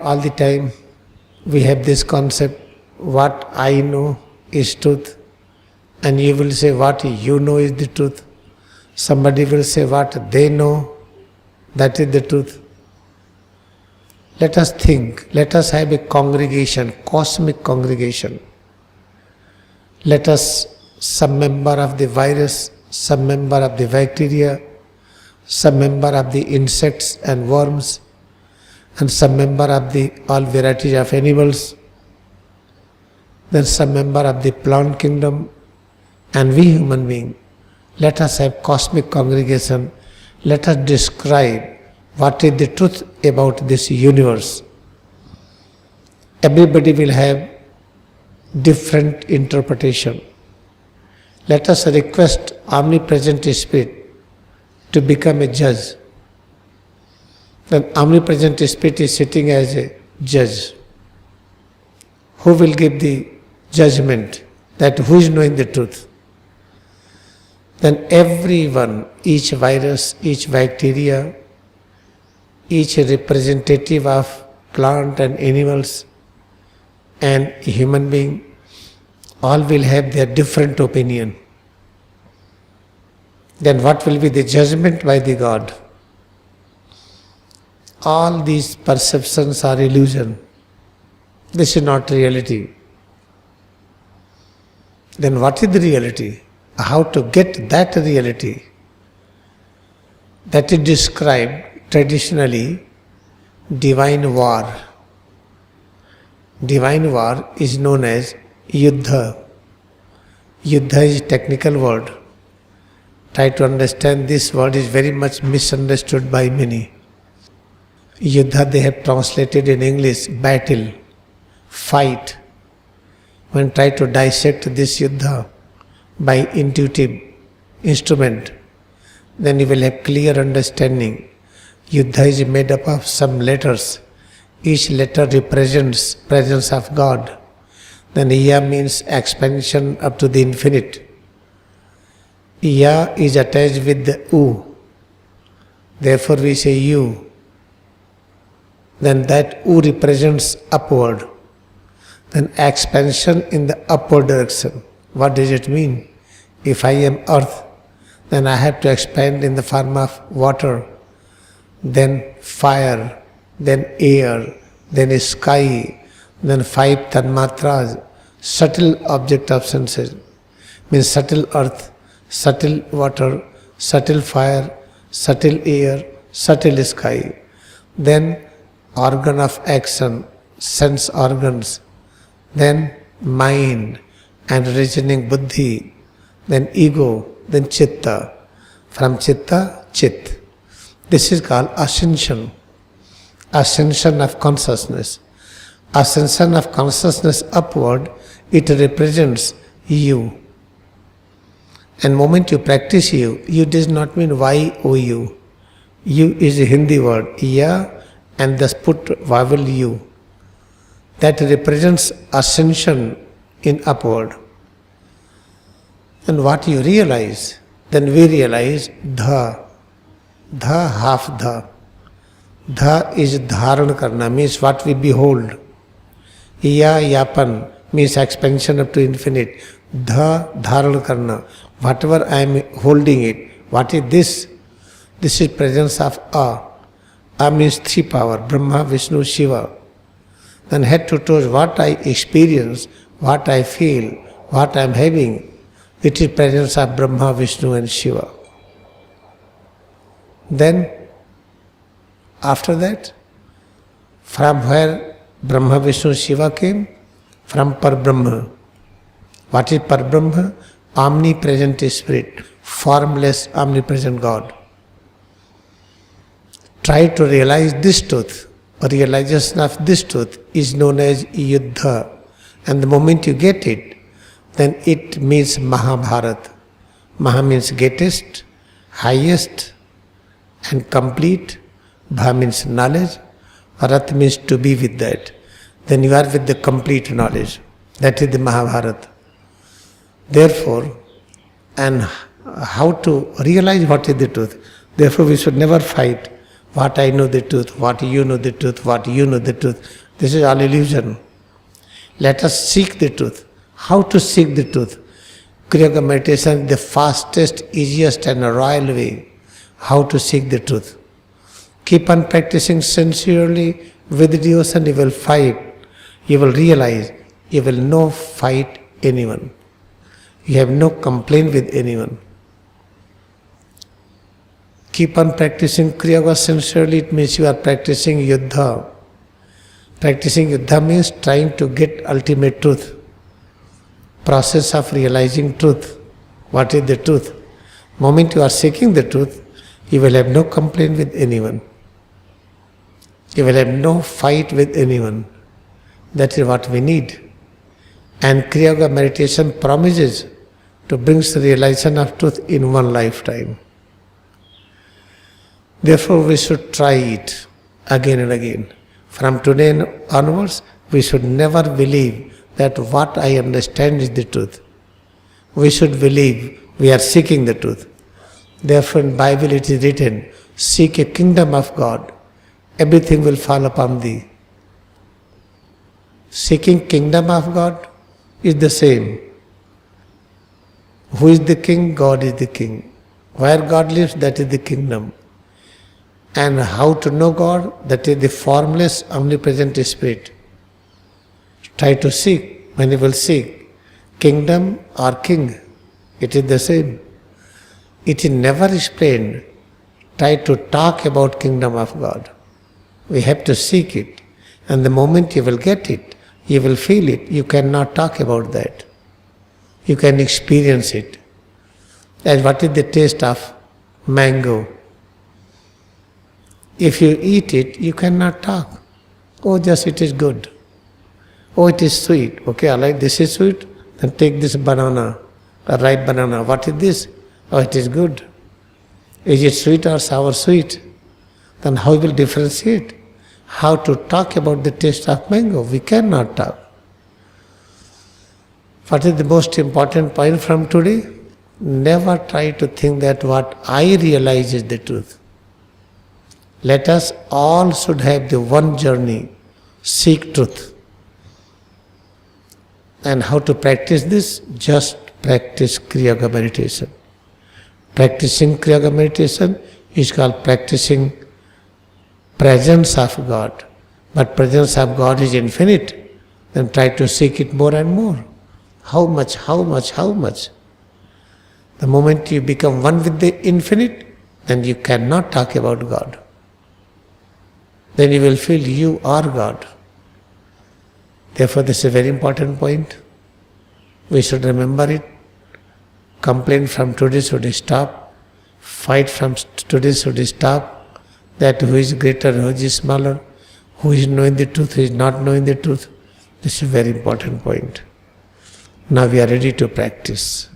All the time we have this concept, what I know is truth, and you will say what you know is the truth. Somebody will say what they know, that is the truth. Let us think, let us have a congregation, cosmic congregation. Let us, some member of the virus, some member of the bacteria, some member of the insects and worms, and some member of the all varieties of animals, then some member of the plant kingdom, and we human beings. Let us have cosmic congregation. Let us describe what is the truth about this universe. Everybody will have different interpretation. Let us request omnipresent Spirit to become a judge. Then omnipresent Spirit is sitting as a judge. Who will give the judgment, that who is knowing the truth? Then everyone, each virus, each bacteria, each representative of plant and animals and human being, all will have their different opinion. Then what will be the judgment by the God? All these perceptions are illusion. This is not reality. Then what is the reality? How to get that reality? That is described traditionally, divine war. Divine war is known as Yuddha. Yuddha is a technical word. Try to understand, this word is very much misunderstood by many. Yuddha they have translated in English, battle, fight. When try to dissect this Yuddha by intuitive instrument, then you will have clear understanding. Yuddha is made up of some letters. Each letter represents presence of God. Then Ya means expansion up to the infinite. Ya is attached with the U. Therefore we say you. Then that U represents upward. Then expansion in the upward direction. What does it mean? If I am earth, then I have to expand in the form of water, then fire, then air, then sky, then 5 tanmatras, subtle object of senses. Means subtle earth, subtle water, subtle fire, subtle air, subtle sky. Then organ of action, sense organs, then mind and reasoning buddhi, then ego, then chitta. From chitta, chit. This is called ascension. Ascension of consciousness. Ascension of consciousness upward, it represents you. And moment you practice you does not mean Y-O-U. You is a Hindi word, Ya, and thus put vowel U. That represents ascension in upward. And what you realize, then we realize Dha. Dha, half Dha. Dha is dharan karna, means what we behold. Ya, yapan, means expansion up to infinite. Dha, dharan karna, whatever I am holding it. What is this? This is presence of A. A means 3 power, Brahma, Vishnu, Shiva. Then head to toes, what I experience, what I feel, what I am having, it is presence of Brahma, Vishnu and Shiva. Then, after that, from where Brahma, Vishnu, Shiva came? From Parbrahma. What is Parbrahma? Omnipresent Spirit, formless, omnipresent God. Try to realize this truth. Realization of this truth is known as Yuddha. And the moment you get it, then it means Mahabharata. Maha means greatest, highest and complete. Bha means knowledge. Bharat means to be with that. Then you are with the complete knowledge. That is the Mahabharata. Therefore, and how to realize what is the truth. Therefore we should never fight. What I know the truth, what you know the truth, what you know the truth. This is all illusion. Let us seek the truth. How to seek the truth? Kriya Yoga meditation is the fastest, easiest and royal way how to seek the truth. Keep on practicing sincerely with devotion, you will fight. You will realize you will no fight anyone. You have no complaint with anyone. Keep on practicing Kriya Yoga sincerely, it means you are practicing Yuddha. Practicing Yuddha means trying to get ultimate truth. Process of realizing truth. What is the truth? Moment you are seeking the truth, you will have no complaint with anyone. You will have no fight with anyone. That is what we need. And Kriya Yoga meditation promises to bring the realization of truth in one lifetime. Therefore, we should try it again and again. From today onwards, we should never believe that what I understand is the truth. We should believe we are seeking the truth. Therefore, in Bible it is written, seek a kingdom of God, everything will fall upon thee. Seeking kingdom of God is the same. Who is the king? God is the king. Where God lives, that is the kingdom. And how to know God? That is the formless, omnipresent Spirit. Try to seek. When you will seek kingdom or king, it is the same. It is never explained. Try to talk about kingdom of God. We have to seek it. And the moment you will get it, you will feel it. You cannot talk about that. You can experience it. And what is the taste of mango? If you eat it, you cannot talk. Oh, just it is good. Oh, it is sweet. Okay, I like this is sweet. Then take this banana, a ripe banana. What is this? Oh, it is good. Is it sweet or sour sweet? Then how will differentiate? How to talk about the taste of mango? We cannot talk. What is the most important point from today? Never try to think that what I realize is the truth. Let us all should have the one journey, seek truth. And how to practice this? Just practice Kriya Yoga meditation. Practicing Kriya Yoga meditation is called practicing presence of God. But presence of God is infinite. Then try to seek it more and more. How much, how much, how much? The moment you become one with the infinite, then you cannot talk about God. Then you will feel you are God. Therefore, this is a very important point. We should remember it. Complaint from today should stop. Fight from today should stop. That who is greater, who is smaller, who is knowing the truth, who is not knowing the truth. This is a very important point. Now we are ready to practice.